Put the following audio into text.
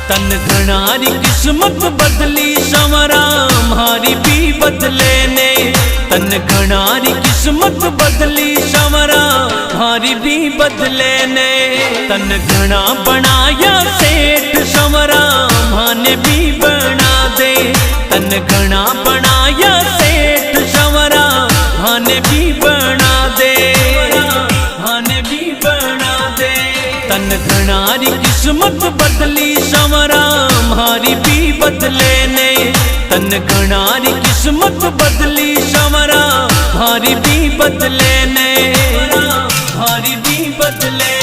तन घनारी किस्मत बदली संवरा हमारी भी बदले ने। तन घनारी किस्मत बदली संवरा हमारी भी बदले ने। तन घना बनाया सेठ संवरा माने भी बना दे। तन घना बनाया सेठ संवरा माने भी बना दे। माने भी बना दे। तन घनारी किस्मत बदली संवरा हमारी भी बदले ने। तन घनारी किस्मत बदली संवरा हमारी भी बदले ने। हमारी भी बदले